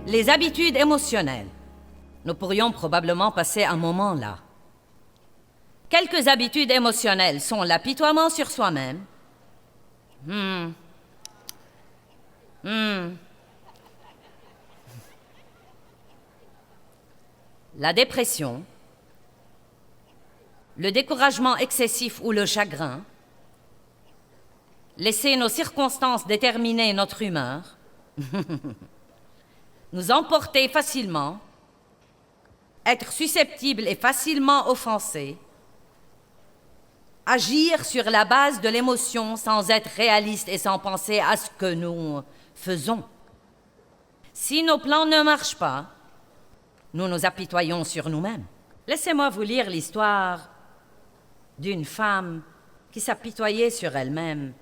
Les habitudes émotionnelles. Nous pourrions probablement passer un moment là. Quelques habitudes émotionnelles sont l'apitoiement sur soi-même. La dépression. Le découragement excessif ou le chagrin. Laisser nos circonstances déterminer notre humeur. Nous emporter facilement. Être susceptible et facilement offensé. Agir sur la base de l'émotion sans être réaliste et sans penser à ce que nous faisons. Si nos plans ne marchent pas, nous nous apitoyons sur nous-mêmes. Laissez-moi vous lire l'histoire d'une femme qui s'apitoyait sur elle-même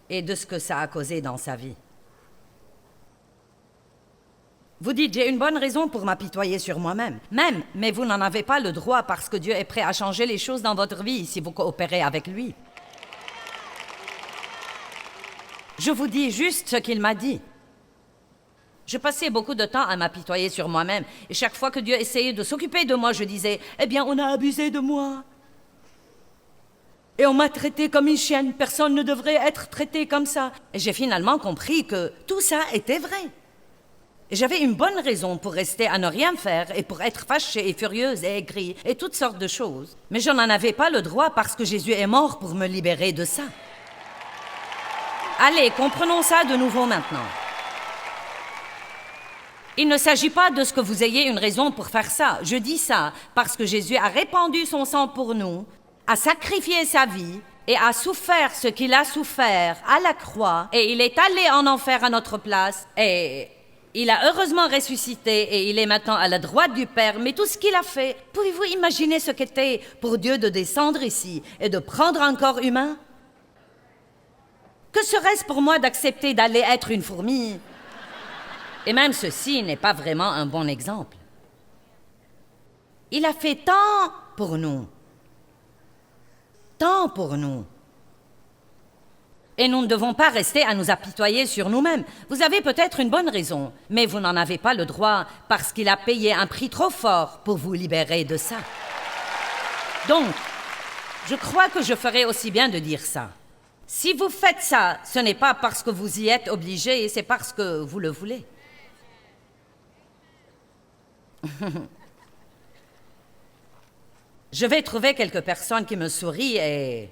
et de ce que ça a causé dans sa vie. Vous dites, j'ai une bonne raison pour m'apitoyer sur moi-même. Même, mais vous n'en avez pas le droit parce que Dieu est prêt à changer les choses dans votre vie si vous coopérez avec lui. Je vous dis juste ce qu'il m'a dit. Je passais beaucoup de temps à m'apitoyer sur moi-même et chaque fois que Dieu essayait de s'occuper de moi, je disais, eh bien, on a abusé de moi. Et on m'a traité comme une chienne. Personne ne devrait être traité comme ça. Et j'ai finalement compris que tout ça était vrai. Et j'avais une bonne raison pour rester à ne rien faire et pour être fâchée et furieuse et aigrie et toutes sortes de choses. Mais je n'en avais pas le droit parce que Jésus est mort pour me libérer de ça. Allez, comprenons ça de nouveau maintenant. Il ne s'agit pas de ce que vous ayez une raison pour faire ça. Je dis ça parce que Jésus a répandu son sang pour nous, a sacrifié sa vie et a souffert ce qu'il a souffert à la croix et il est allé en enfer à notre place et il a heureusement ressuscité et il est maintenant à la droite du Père. Mais tout ce qu'il a fait, pouvez-vous imaginer ce qu'était pour Dieu de descendre ici et de prendre un corps humain? Que serait-ce pour moi d'accepter d'aller être une fourmi? Et même ceci n'est pas vraiment un bon exemple. Il a fait tant pour nous. Tant pour nous. Et nous ne devons pas rester à nous apitoyer sur nous-mêmes. Vous avez peut-être une bonne raison, mais vous n'en avez pas le droit parce qu'il a payé un prix trop fort pour vous libérer de ça. Donc, je crois que je ferais aussi bien de dire ça. Si vous faites ça, ce n'est pas parce que vous y êtes obligé, c'est parce que vous le voulez. Je vais trouver quelques personnes qui me sourient et...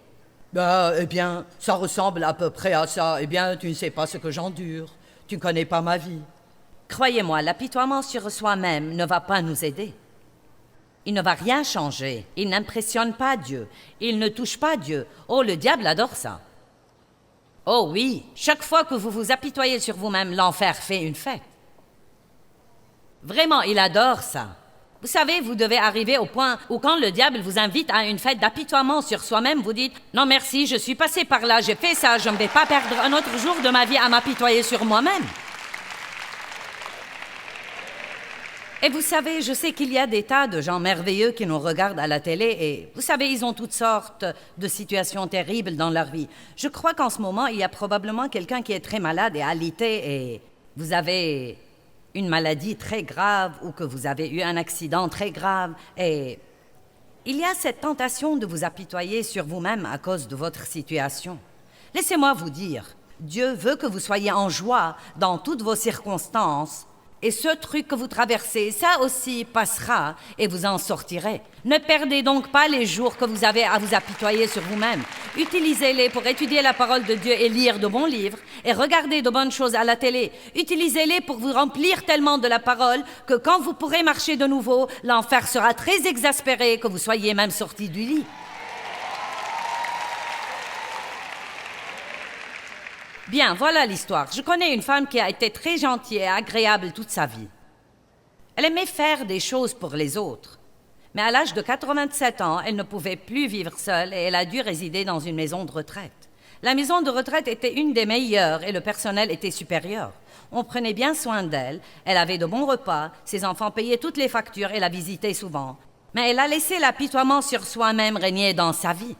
eh bien, ça ressemble à peu près à ça. Eh bien, tu ne sais pas ce que j'endure. Tu ne connais pas ma vie. Croyez-moi, l'apitoiement sur soi-même ne va pas nous aider. Il ne va rien changer. Il n'impressionne pas Dieu. Il ne touche pas Dieu. Oh, le diable adore ça. Oh oui, chaque fois que vous vous apitoyez sur vous-même, l'enfer fait une fête. Vraiment, il adore ça. Vous savez, vous devez arriver au point où quand le diable vous invite à une fête d'apitoiement sur soi-même, vous dites « Non merci, je suis passé par là, j'ai fait ça, je ne vais pas perdre un autre jour de ma vie à m'apitoyer sur moi-même. » Et vous savez, je sais qu'il y a des tas de gens merveilleux qui nous regardent à la télé et vous savez, ils ont toutes sortes de situations terribles dans leur vie. Je crois qu'en ce moment, il y a probablement quelqu'un qui est très malade et alité et vous avez une maladie très grave ou que vous avez eu un accident très grave et il y a cette tentation de vous apitoyer sur vous-même à cause de votre situation. Laissez-moi vous dire, Dieu veut que vous soyez en joie dans toutes vos circonstances et ce truc que vous traversez, ça aussi passera et vous en sortirez. Ne perdez donc pas les jours que vous avez à vous apitoyer sur vous-même. Utilisez-les pour étudier la parole de Dieu et lire de bons livres et regarder de bonnes choses à la télé. Utilisez-les pour vous remplir tellement de la parole que quand vous pourrez marcher de nouveau, l'enfer sera très exaspéré que vous soyez même sortis du lit. Bien, voilà l'histoire. Je connais une femme qui a été très gentille et agréable toute sa vie. Elle aimait faire des choses pour les autres. Mais à l'âge de 87 ans, elle ne pouvait plus vivre seule et elle a dû résider dans une maison de retraite. La maison de retraite était une des meilleures et le personnel était supérieur. On prenait bien soin d'elle, elle avait de bons repas, ses enfants payaient toutes les factures et la visitaient souvent. Mais elle a laissé l'apitoiement sur soi-même régner dans sa vie.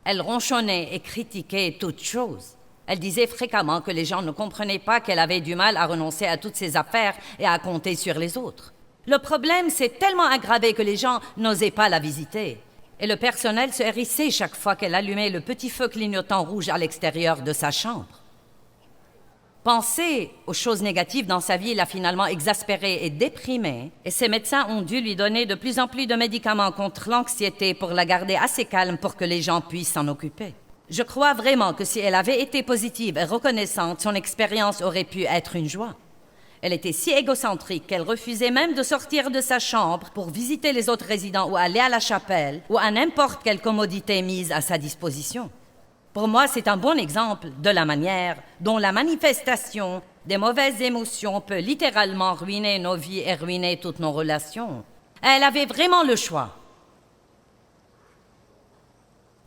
Elle ronchonnait et critiquait toutes choses. Elle disait fréquemment que les gens ne comprenaient pas qu'elle avait du mal à renoncer à toutes ses affaires et à compter sur les autres. Le problème s'est tellement aggravé que les gens n'osaient pas la visiter. Et le personnel se hérissait chaque fois qu'elle allumait le petit feu clignotant rouge à l'extérieur de sa chambre. Penser aux choses négatives dans sa vie l'a finalement exaspérée et déprimée, et ses médecins ont dû lui donner de plus en plus de médicaments contre l'anxiété pour la garder assez calme pour que les gens puissent s'en occuper. Je crois vraiment que si elle avait été positive et reconnaissante, son expérience aurait pu être une joie. Elle était si égocentrique qu'elle refusait même de sortir de sa chambre pour visiter les autres résidents ou aller à la chapelle ou à n'importe quelle commodité mise à sa disposition. Pour moi, c'est un bon exemple de la manière dont la manifestation des mauvaises émotions peut littéralement ruiner nos vies et ruiner toutes nos relations. Elle avait vraiment le choix.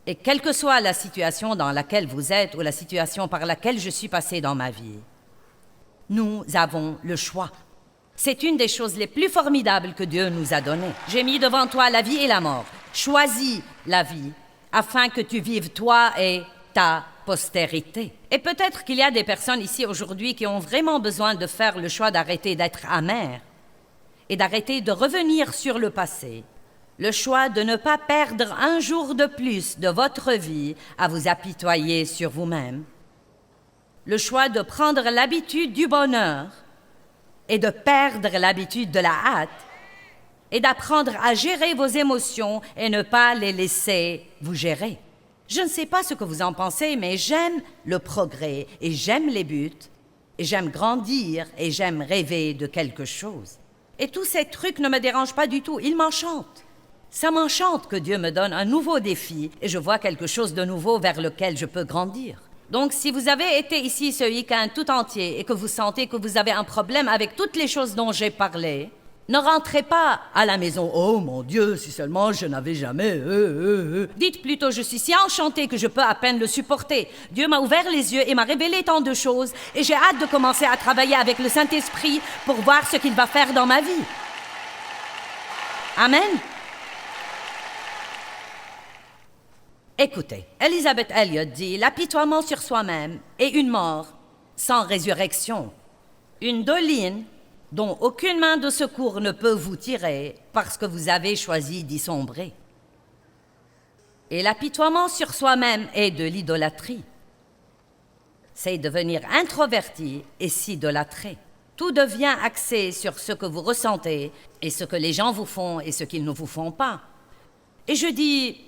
Et quelle que soit la situation dans laquelle vous êtes ou la situation par laquelle je suis passée dans ma vie, nous avons le choix. C'est une des choses les plus formidables que Dieu nous a données. J'ai mis devant toi la vie et la mort. Choisis la vie afin que tu vives toi et ta postérité. Et peut-être qu'il y a des personnes ici aujourd'hui qui ont vraiment besoin de faire le choix d'arrêter d'être amères et d'arrêter de revenir sur le passé. Le choix de ne pas perdre un jour de plus de votre vie à vous apitoyer sur vous-même. Le choix de prendre l'habitude du bonheur et de perdre l'habitude de la hâte et d'apprendre à gérer vos émotions et ne pas les laisser vous gérer. Je ne sais pas ce que vous en pensez, mais j'aime le progrès et j'aime les buts et j'aime grandir et j'aime rêver de quelque chose. Et tous ces trucs ne me dérangent pas du tout, ils m'enchantent. Ça m'enchante que Dieu me donne un nouveau défi et je vois quelque chose de nouveau vers lequel je peux grandir. Donc, si vous avez été ici ce week-end tout entier et que vous sentez que vous avez un problème avec toutes les choses dont j'ai parlé, ne rentrez pas à la maison. « Oh mon Dieu, si seulement je n'avais jamais... Dites plutôt « Je suis si enchantée que je peux à peine le supporter. Dieu m'a ouvert les yeux et m'a révélé tant de choses et j'ai hâte de commencer à travailler avec le Saint-Esprit pour voir ce qu'il va faire dans ma vie. » Amen. Écoutez, Elisabeth Elliot dit « L'apitoiement sur soi-même est une mort sans résurrection, une doline dont aucune main de secours ne peut vous tirer parce que vous avez choisi d'y sombrer. Et l'apitoiement sur soi-même est de l'idolâtrie. C'est devenir introverti et s'idolâtrer. Tout devient axé sur ce que vous ressentez et ce que les gens vous font et ce qu'ils ne vous font pas. Et je dis,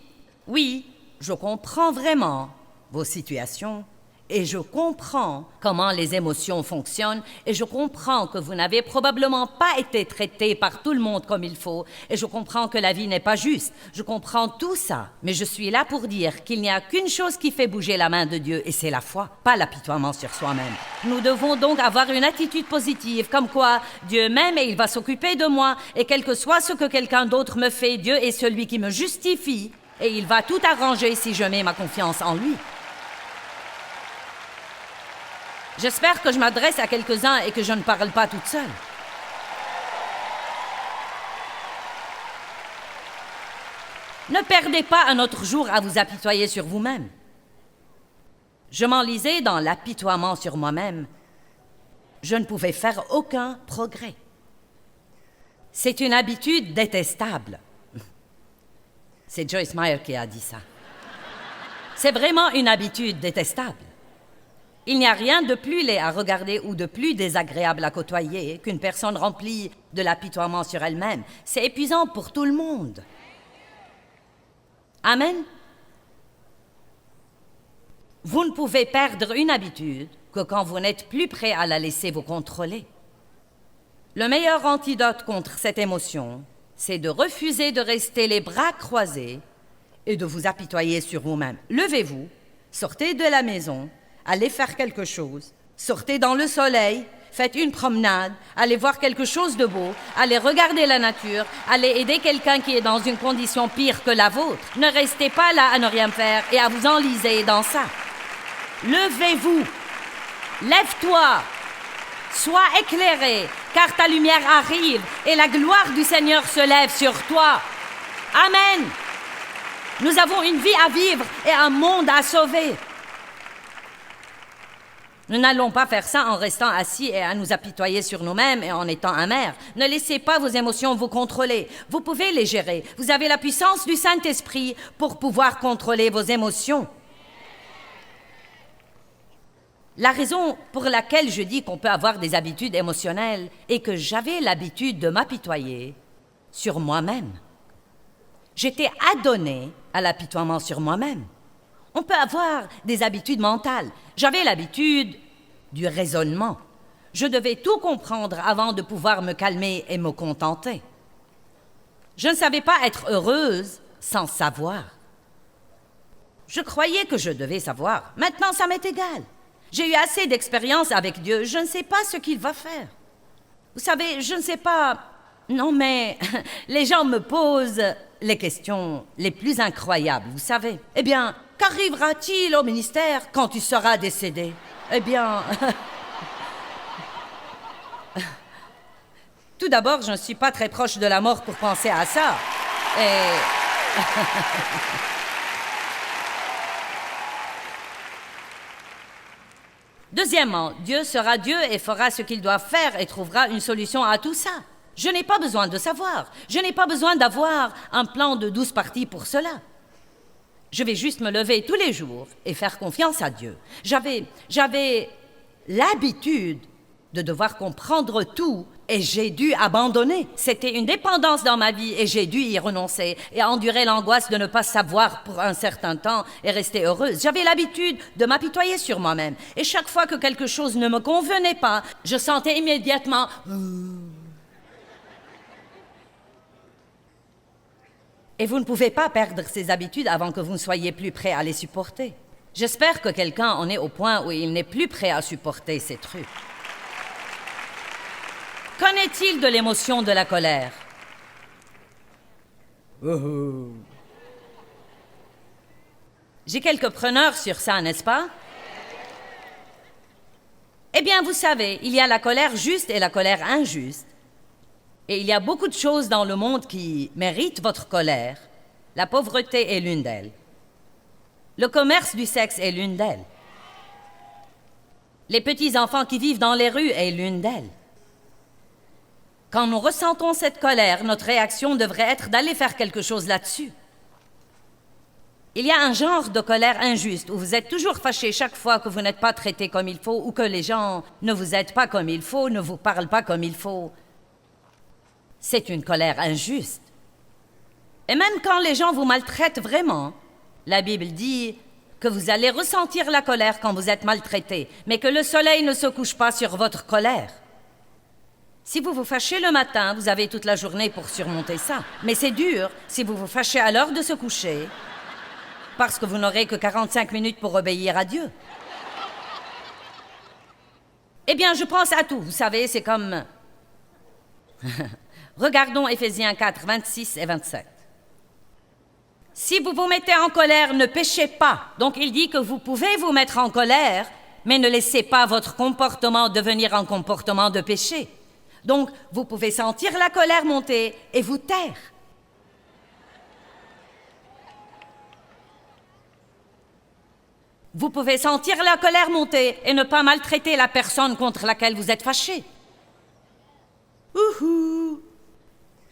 oui, je comprends vraiment vos situations et je comprends comment les émotions fonctionnent et je comprends que vous n'avez probablement pas été traité par tout le monde comme il faut et je comprends que la vie n'est pas juste. Je comprends tout ça, mais je suis là pour dire qu'il n'y a qu'une chose qui fait bouger la main de Dieu et c'est la foi, pas l'apitoiement sur soi-même. Nous devons donc avoir une attitude positive, comme quoi Dieu m'aime et il va s'occuper de moi et quel que soit ce que quelqu'un d'autre me fait, Dieu est celui qui me justifie et il va tout arranger si je mets ma confiance en lui. J'espère que je m'adresse à quelques-uns et que je ne parle pas toute seule. Ne perdez pas un autre jour à vous apitoyer sur vous-même. Je m'enlisais dans l'apitoiement sur moi-même. Je ne pouvais faire aucun progrès. C'est une habitude détestable. C'est Joyce Meyer qui a dit ça. C'est vraiment une habitude détestable. Il n'y a rien de plus laid à regarder ou de plus désagréable à côtoyer qu'une personne remplie de l'apitoiement sur elle-même. C'est épuisant pour tout le monde. Amen. Vous ne pouvez perdre une habitude que quand vous n'êtes plus prêt à la laisser vous contrôler. Le meilleur antidote contre cette émotion, c'est de refuser de rester les bras croisés et de vous apitoyer sur vous-même. Levez-vous, sortez de la maison, allez faire quelque chose, sortez dans le soleil, faites une promenade, allez voir quelque chose de beau, allez regarder la nature, allez aider quelqu'un qui est dans une condition pire que la vôtre. Ne restez pas là à ne rien faire et à vous enliser dans ça. Levez-vous, lève-toi, sois éclairé, car ta lumière arrive et la gloire du Seigneur se lève sur toi. Amen. Nous avons une vie à vivre et un monde à sauver. Nous n'allons pas faire ça en restant assis et à nous apitoyer sur nous-mêmes et en étant amers. Ne laissez pas vos émotions vous contrôler. Vous pouvez les gérer. Vous avez la puissance du Saint-Esprit pour pouvoir contrôler vos émotions. La raison pour laquelle je dis qu'on peut avoir des habitudes émotionnelles est que j'avais l'habitude de m'apitoyer sur moi-même. J'étais adonnée à l'apitoiement sur moi-même. On peut avoir des habitudes mentales. J'avais l'habitude du raisonnement. Je devais tout comprendre avant de pouvoir me calmer et me contenter. Je ne savais pas être heureuse sans savoir. Je croyais que je devais savoir. Maintenant, ça m'est égal. J'ai eu assez d'expérience avec Dieu. Je ne sais pas ce qu'il va faire. Vous savez, je ne sais pas... Non, mais les gens me posent les questions les plus incroyables, vous savez. Eh bien, qu'arrivera-t-il au ministère quand tu seras décédé? Eh bien... Tout d'abord, je ne suis pas très proche de la mort pour penser à ça. Et... Deuxièmement, Dieu sera Dieu et fera ce qu'il doit faire et trouvera une solution à tout ça. Je n'ai pas besoin de savoir. Je n'ai pas besoin d'avoir un plan de 12 parties pour cela. Je vais juste me lever tous les jours et faire confiance à Dieu. J'avais l'habitude de devoir comprendre tout et j'ai dû abandonner. C'était une dépendance dans ma vie et j'ai dû y renoncer et endurer l'angoisse de ne pas savoir pour un certain temps et rester heureuse. J'avais l'habitude de m'apitoyer sur moi-même et chaque fois que quelque chose ne me convenait pas, je sentais immédiatement... Et vous ne pouvez pas perdre ces habitudes avant que vous ne soyez plus prêt à les supporter. J'espère que quelqu'un en est au point où il n'est plus prêt à supporter ces trucs. Qu'en est-il de l'émotion de la colère? J'ai quelques preneurs sur ça, n'est-ce pas? Eh bien, vous savez, il y a la colère juste et la colère injuste. Et il y a beaucoup de choses dans le monde qui méritent votre colère. La pauvreté est l'une d'elles. Le commerce du sexe est l'une d'elles. Les petits-enfants qui vivent dans les rues est l'une d'elles. Quand nous ressentons cette colère, notre réaction devrait être d'aller faire quelque chose là-dessus. Il y a un genre de colère injuste où vous êtes toujours fâché chaque fois que vous n'êtes pas traité comme il faut ou que les gens ne vous aident pas comme il faut, ne vous parlent pas comme il faut. C'est une colère injuste. Et même quand les gens vous maltraitent vraiment, la Bible dit que vous allez ressentir la colère quand vous êtes maltraité, mais que le soleil ne se couche pas sur votre colère. Si vous vous fâchez le matin, vous avez toute la journée pour surmonter ça. Mais c'est dur si vous vous fâchez à l'heure de se coucher, parce que vous n'aurez que 45 minutes pour obéir à Dieu. Eh bien, je pense à tout. Vous savez, c'est comme... Regardons Éphésiens 4, 26 et 27. Si vous vous mettez en colère, ne péchez pas. Donc il dit que vous pouvez vous mettre en colère, mais ne laissez pas votre comportement devenir un comportement de péché. Donc vous pouvez sentir la colère monter et vous taire. Vous pouvez sentir la colère monter et ne pas maltraiter la personne contre laquelle vous êtes fâché. Ouhou!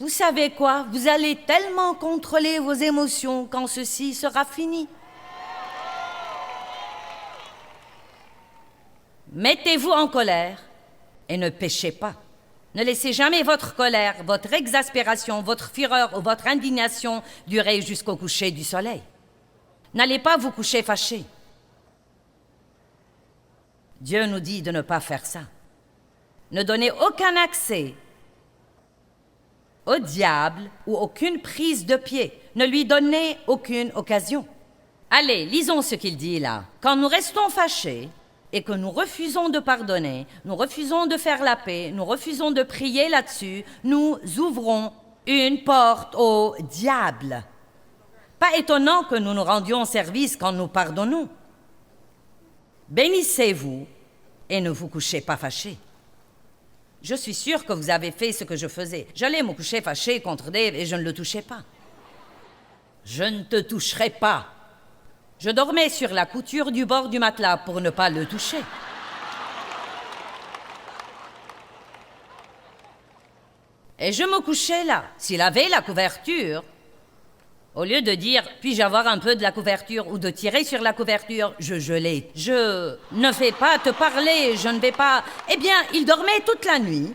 Vous savez quoi? Vous allez tellement contrôler vos émotions quand ceci sera fini. Mettez-vous en colère et ne péchez pas. Ne laissez jamais votre colère, votre exaspération, votre fureur ou votre indignation durer jusqu'au coucher du soleil. N'allez pas vous coucher fâché. Dieu nous dit de ne pas faire ça. Ne donnez aucun accès au diable ou aucune prise de pied. Ne lui donnez aucune occasion. Allez, lisons ce qu'il dit là. Quand nous restons fâchés et que nous refusons de pardonner, nous refusons de faire la paix, nous refusons de prier là-dessus, nous ouvrons une porte au diable. Pas étonnant que nous nous rendions service quand nous pardonnons. Bénissez-vous et ne vous couchez pas fâchés. Je suis sûre que vous avez fait ce que je faisais. J'allais me coucher fâché contre Dave et je ne le touchais pas. Je ne te toucherai pas. Je dormais sur la couture du bord du matelas pour ne pas le toucher. Et je me couchais là. S'il avait la couverture, au lieu de dire « puis-je avoir un peu de la couverture » ou de tirer sur la couverture, je gelais. Je ne vais pas te parler, je ne vais pas... Eh bien, il dormait toute la nuit,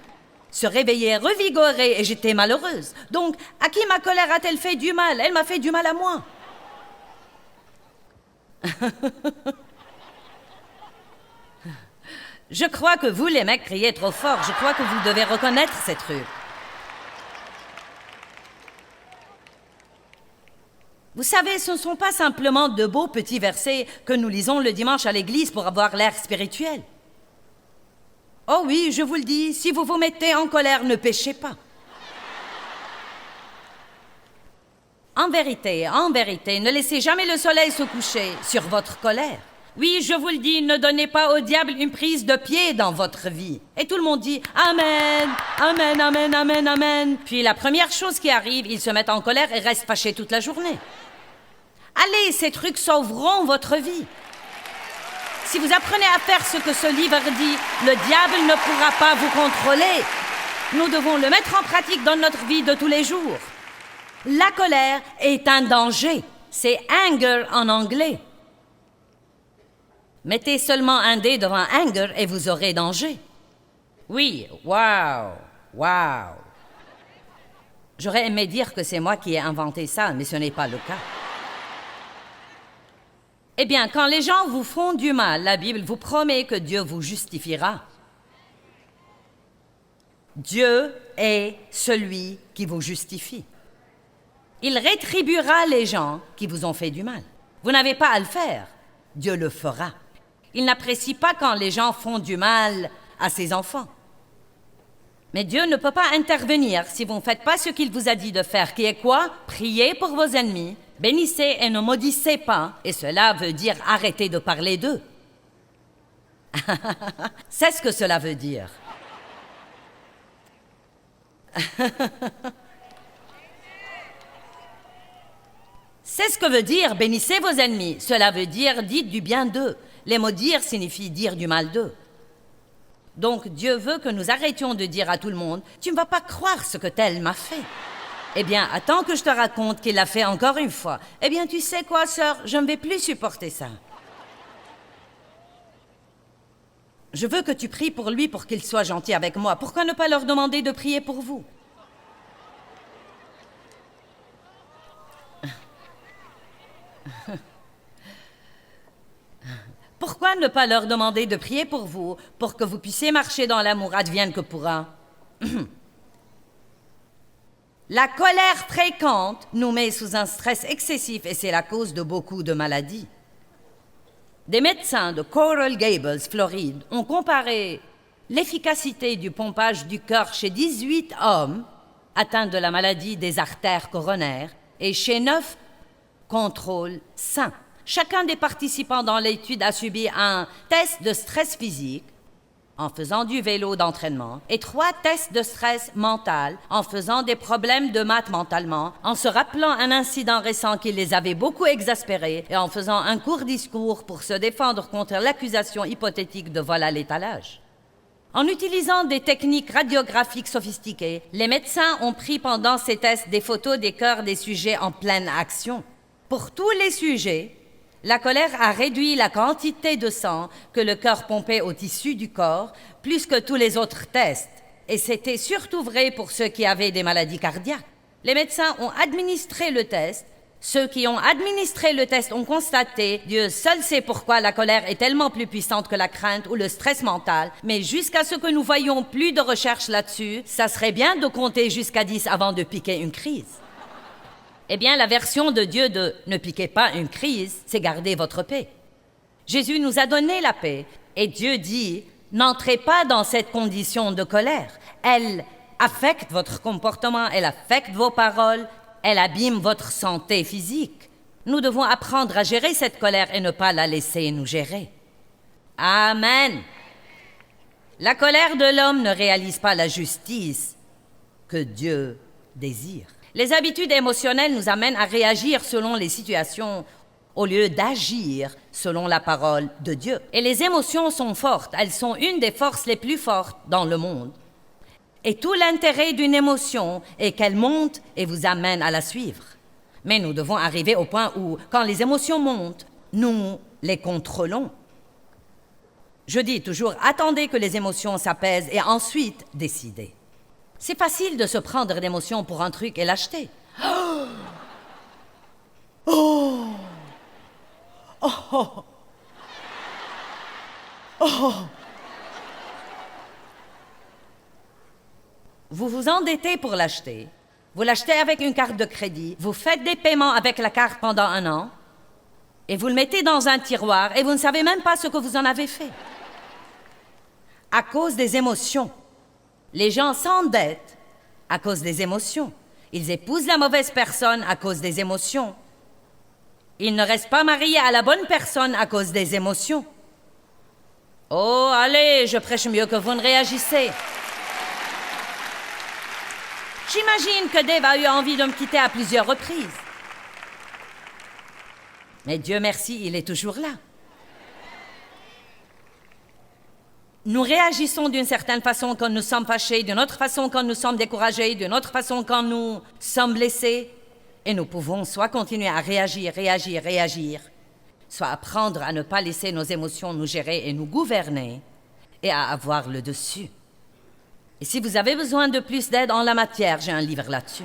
se réveillait revigoré et j'étais malheureuse. Donc, à qui ma colère a-t-elle fait du mal? Elle m'a fait du mal à moi. Je crois que vous, les mecs, criez trop fort. Je crois que vous devez reconnaître ces trucs. Vous savez, ce ne sont pas simplement de beaux petits versets que nous lisons le dimanche à l'église pour avoir l'air spirituel. Oh oui, je vous le dis, si vous vous mettez en colère, ne péchez pas. En vérité, ne laissez jamais le soleil se coucher sur votre colère. Oui, je vous le dis, ne donnez pas au diable une prise de pied dans votre vie. Et tout le monde dit « Amen, Amen, Amen, Amen, Amen ». Puis la première chose qui arrive, ils se mettent en colère et restent fâchés toute la journée. Allez, ces trucs sauveront votre vie. Si vous apprenez à faire ce que ce livre dit, le diable ne pourra pas vous contrôler. Nous devons le mettre en pratique dans notre vie de tous les jours. La colère est un danger. C'est anger en anglais. Mettez seulement un dé devant anger et vous aurez danger. Oui, wow. J'aurais aimé dire que c'est moi qui ai inventé ça, mais ce n'est pas le cas. Eh bien, quand les gens vous font du mal, la Bible vous promet que Dieu vous justifiera. Dieu est celui qui vous justifie. Il rétribuera les gens qui vous ont fait du mal. Vous n'avez pas à le faire. Dieu le fera. Il n'apprécie pas quand les gens font du mal à ses enfants. Mais Dieu ne peut pas intervenir si vous ne faites pas ce qu'il vous a dit de faire, qui est quoi? Priez pour vos ennemis, bénissez et ne maudissez pas, et cela veut dire arrêtez de parler d'eux. C'est ce que cela veut dire. C'est ce que veut dire bénissez vos ennemis. Cela veut dire dites du bien d'eux. Les maudire signifie dire du mal d'eux. Donc Dieu veut que nous arrêtions de dire à tout le monde « Tu ne vas pas croire ce que tel m'a fait ». Eh bien, attends que je te raconte qu'il l'a fait encore une fois. Eh bien, tu sais quoi, sœur, je ne vais plus supporter ça. Je veux que tu pries pour lui pour qu'il soit gentil avec moi. Pourquoi ne pas leur demander de prier pour vous? Pourquoi ne pas leur demander de prier pour vous, pour que vous puissiez marcher dans l'amour, advienne que pourra? La colère fréquente nous met sous un stress excessif et c'est la cause de beaucoup de maladies. Des médecins de Coral Gables, Floride, ont comparé l'efficacité du pompage du cœur chez 18 hommes atteints de la maladie des artères coronaires et chez 9 contrôles sains. Chacun des participants dans l'étude a subi un test de stress physique en faisant du vélo d'entraînement et 3 tests de stress mental en faisant des problèmes de maths mentalement, en se rappelant un incident récent qui les avait beaucoup exaspérés et en faisant un court discours pour se défendre contre l'accusation hypothétique de vol à l'étalage. En utilisant des techniques radiographiques sophistiquées, les médecins ont pris pendant ces tests des photos des cœurs des sujets en pleine action. Pour tous les sujets, la colère a réduit la quantité de sang que le cœur pompait au tissu du corps, plus que tous les autres tests. Et c'était surtout vrai pour ceux qui avaient des maladies cardiaques. Les médecins ont administré le test. Ceux qui ont administré le test ont constaté, Dieu seul sait pourquoi la colère est tellement plus puissante que la crainte ou le stress mental, mais jusqu'à ce que nous voyions plus de recherches là-dessus, ça serait bien de compter jusqu'à 10 avant de piquer une crise. Eh bien, la version de Dieu de « ne piquez pas une crise », c'est « gardez votre paix ». Jésus nous a donné la paix et Dieu dit « n'entrez pas dans cette condition de colère. Elle affecte votre comportement, elle affecte vos paroles, elle abîme votre santé physique. Nous devons apprendre à gérer cette colère et ne pas la laisser nous gérer. » Amen. La colère de l'homme ne réalise pas la justice que Dieu désire. Les habitudes émotionnelles nous amènent à réagir selon les situations au lieu d'agir selon la parole de Dieu. Et les émotions sont fortes. Elles sont une des forces les plus fortes dans le monde. Et tout l'intérêt d'une émotion est qu'elle monte et vous amène à la suivre. Mais nous devons arriver au point où, quand les émotions montent, nous les contrôlons. Je dis toujours, attendez que les émotions s'apaisent et ensuite décidez. C'est facile de se prendre d'émotions pour un truc et l'acheter. Oh! Oh! Oh! Oh! Vous vous endettez pour l'acheter. Vous l'achetez avec une carte de crédit. Vous faites des paiements avec la carte pendant 1 an. Et vous le mettez dans un tiroir et vous ne savez même pas ce que vous en avez fait. À cause des émotions. Les gens s'endettent à cause des émotions. Ils épousent la mauvaise personne à cause des émotions. Ils ne restent pas mariés à la bonne personne à cause des émotions. Oh, allez, je prêche mieux que vous ne réagissez. J'imagine que Dave a eu envie de me quitter à plusieurs reprises. Mais Dieu merci, il est toujours là. Nous réagissons d'une certaine façon quand nous sommes fâchés, d'une autre façon quand nous sommes découragés, d'une autre façon quand nous sommes blessés. Et nous pouvons soit continuer à réagir, soit apprendre à ne pas laisser nos émotions nous gérer et nous gouverner, et à avoir le dessus. Et si vous avez besoin de plus d'aide en la matière, j'ai un livre là-dessus.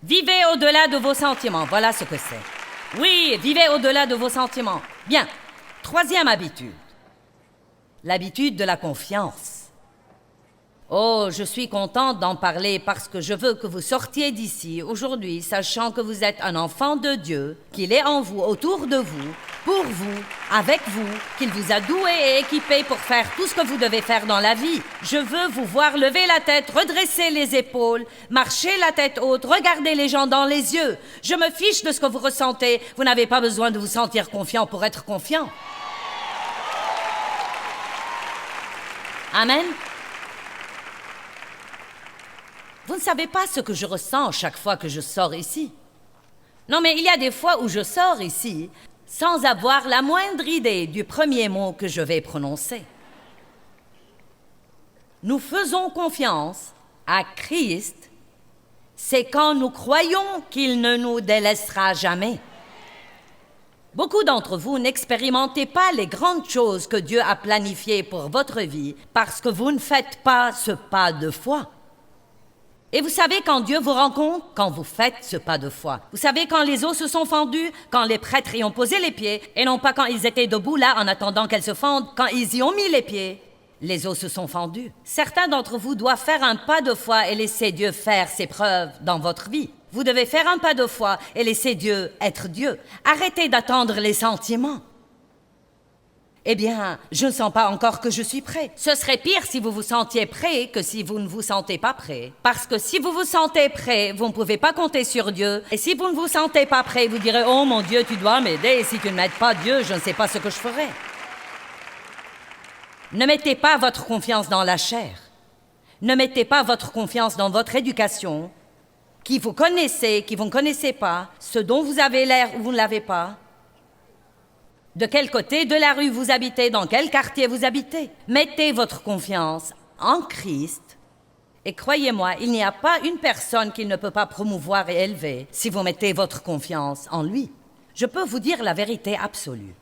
Vivez au-delà de vos sentiments, voilà ce que c'est. Oui, vivez au-delà de vos sentiments. Bien, 3e habitude. L'habitude de la confiance. Oh, je suis contente d'en parler parce que je veux que vous sortiez d'ici aujourd'hui, sachant que vous êtes un enfant de Dieu, qu'il est en vous, autour de vous, pour vous, avec vous, qu'il vous a doué et équipé pour faire tout ce que vous devez faire dans la vie. Je veux vous voir lever la tête, redresser les épaules, marcher la tête haute, regarder les gens dans les yeux. Je me fiche de ce que vous ressentez. Vous n'avez pas besoin de vous sentir confiant pour être confiant. Amen. Vous ne savez pas ce que je ressens chaque fois que je sors ici. Non, mais il y a des fois où je sors ici sans avoir la moindre idée du premier mot que je vais prononcer. Nous faisons confiance à Christ, c'est quand nous croyons qu'il ne nous délaissera jamais. Beaucoup d'entre vous n'expérimentez pas les grandes choses que Dieu a planifiées pour votre vie parce que vous ne faites pas ce pas de foi. Et vous savez quand Dieu vous rencontre, quand vous faites ce pas de foi. Vous savez quand les eaux se sont fendues, quand les prêtres y ont posé les pieds, et non pas quand ils étaient debout là en attendant qu'elles se fendent, quand ils y ont mis les pieds. Les eaux se sont fendues. Certains d'entre vous doivent faire un pas de foi et laisser Dieu faire ses preuves dans votre vie. Vous devez faire un pas de foi et laisser Dieu être Dieu. Arrêtez d'attendre les sentiments. Eh bien, je ne sens pas encore que je suis prêt. Ce serait pire si vous vous sentiez prêt que si vous ne vous sentez pas prêt. Parce que si vous vous sentez prêt, vous ne pouvez pas compter sur Dieu. Et si vous ne vous sentez pas prêt, vous direz « Oh mon Dieu, tu dois m'aider. Et si tu ne m'aides pas, Dieu, je ne sais pas ce que je ferai. » Ne mettez pas votre confiance dans la chair. Ne mettez pas votre confiance dans votre éducation, qui vous connaissez, qui vous ne connaissez pas, ce dont vous avez l'air ou vous ne l'avez pas. De quel côté de la rue vous habitez, dans quel quartier vous habitez. Mettez votre confiance en Christ et croyez-moi, il n'y a pas une personne qu'il ne peut pas promouvoir et élever si vous mettez votre confiance en lui. Je peux vous dire la vérité absolue.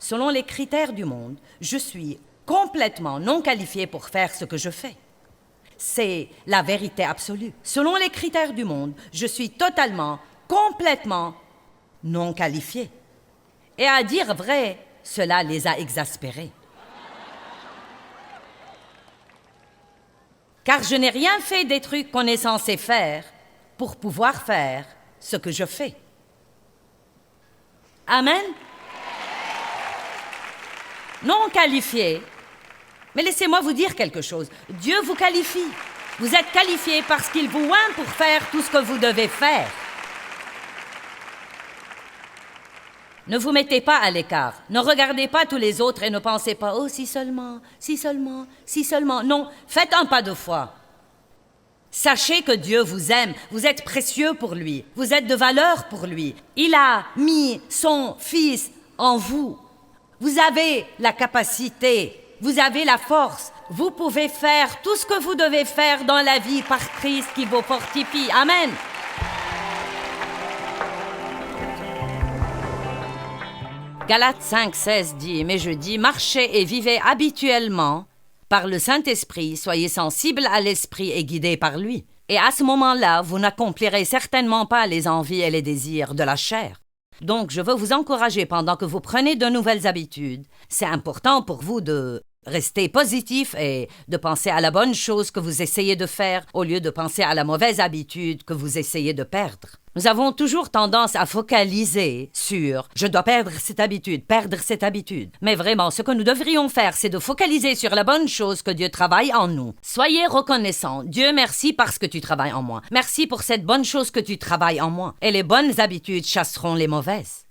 Selon les critères du monde, je suis complètement non qualifié pour faire ce que je fais. C'est la vérité absolue. Selon les critères du monde, je suis totalement, complètement non qualifié. Et à dire vrai, cela les a exaspérés. Car je n'ai rien fait des trucs qu'on est censé faire pour pouvoir faire ce que je fais. Amen? Non qualifié. Mais laissez-moi vous dire quelque chose. Dieu vous qualifie. Vous êtes qualifié parce qu'il vous oint pour faire tout ce que vous devez faire. Ne vous mettez pas à l'écart. Ne regardez pas tous les autres et ne pensez pas « Oh, si seulement, si seulement, si seulement ». Non, faites un pas de foi. Sachez que Dieu vous aime. Vous êtes précieux pour lui. Vous êtes de valeur pour lui. Il a mis son Fils en vous. Vous avez la capacité Vous avez la force. Vous pouvez faire tout ce que vous devez faire dans la vie par Christ qui vous fortifie. Amen. Galates 5,16 dit « Mais je dis, marchez et vivez habituellement par le Saint-Esprit, soyez sensibles à l'Esprit et guidés par lui. Et à ce moment-là, vous n'accomplirez certainement pas les envies et les désirs de la chair. » Donc, je veux vous encourager pendant que vous prenez de nouvelles habitudes. C'est important pour vous de rester positif et de penser à la bonne chose que vous essayez de faire au lieu de penser à la mauvaise habitude que vous essayez de perdre. Nous avons toujours tendance à focaliser sur « je dois perdre cette habitude ». Mais vraiment, ce que nous devrions faire, c'est de focaliser sur la bonne chose que Dieu travaille en nous. Soyez reconnaissants. Dieu, merci parce que tu travailles en moi. Merci pour cette bonne chose que tu travailles en moi. Et les bonnes habitudes chasseront les mauvaises.